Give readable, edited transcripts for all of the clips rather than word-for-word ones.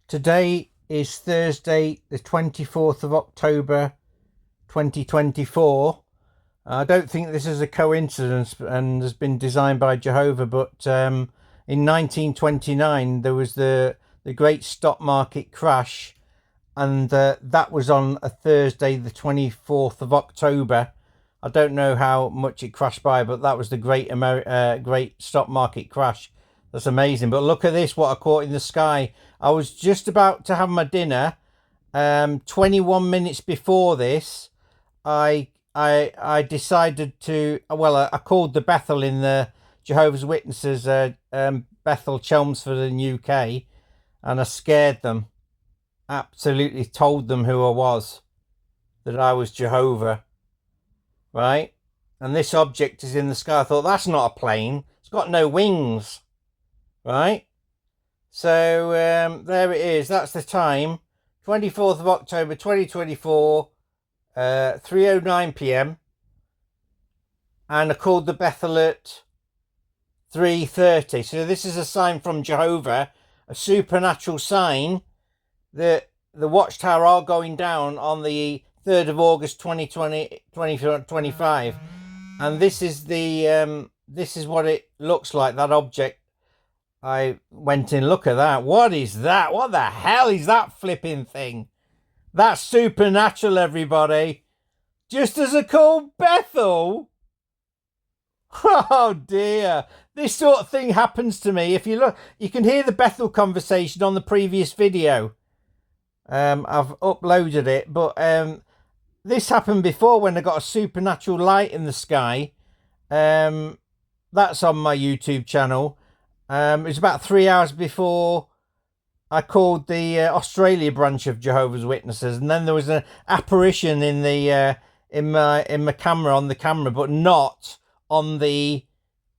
Today is Thursday, the 24th of October, 2024. I don't think this is a coincidence and has been designed by Jehovah, but in 1929 there was the great stock market crash, and that was on a Thursday, the 24th of October. I don't know how much it crashed by, but that was the great stock market crash. That's amazing. But look at this, what I caught in the sky. I was just about to have my dinner. 21 minutes before this, I decided to, well, I called the Bethel in the Jehovah's Witnesses, Bethel, Chelmsford in UK, and I scared them. Absolutely told them who I was, that I was Jehovah, right? And this object is in the sky. I thought, that's not a plane. It's got no wings, right? So there it is. That's the time, 24th of October 2024, 3:09 p.m. and I called the Bethel at 3:30. So this is a sign from Jehovah, a supernatural sign that the Watchtower are going down on the 3rd of August 2025, and this is the this is what it looks like, that object. I went in, look at that. What is that? What the hell is that flipping thing? That's supernatural, everybody. Just as I called Bethel. Oh dear. This sort of thing happens to me. If you look, you can hear the Bethel conversation on the previous video. I've uploaded it, but this happened before when I got a supernatural light in the sky. That's on my YouTube channel. It was about 3 hours before I called the Australia branch of Jehovah's Witnesses, and then there was an apparition in the in my camera, on the camera, but not on the.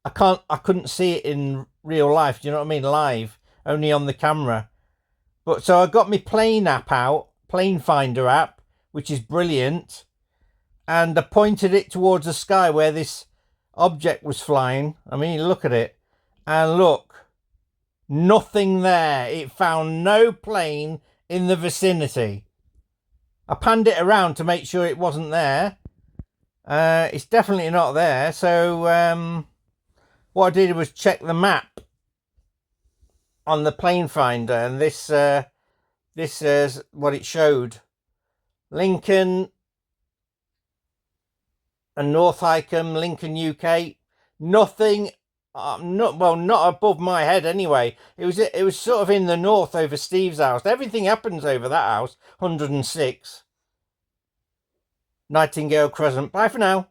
I couldn't see it in real life. Do you know what I mean? Live, only on the camera. But so I got my plane app out, plane finder app, which is brilliant, and I pointed it towards the sky where this object was flying. I mean, look at it. And look, nothing there. It found no plane in the vicinity. I panned it around to make sure it wasn't there. It's definitely not there. So what I did was check the map on the plane finder, and this is what it showed. Lincoln and North Icombe, Lincoln, UK. Nothing. Not above my head anyway. It was sort of in the north over Steve's house. Everything happens over that house. 106 Nightingale Crescent. Bye for now.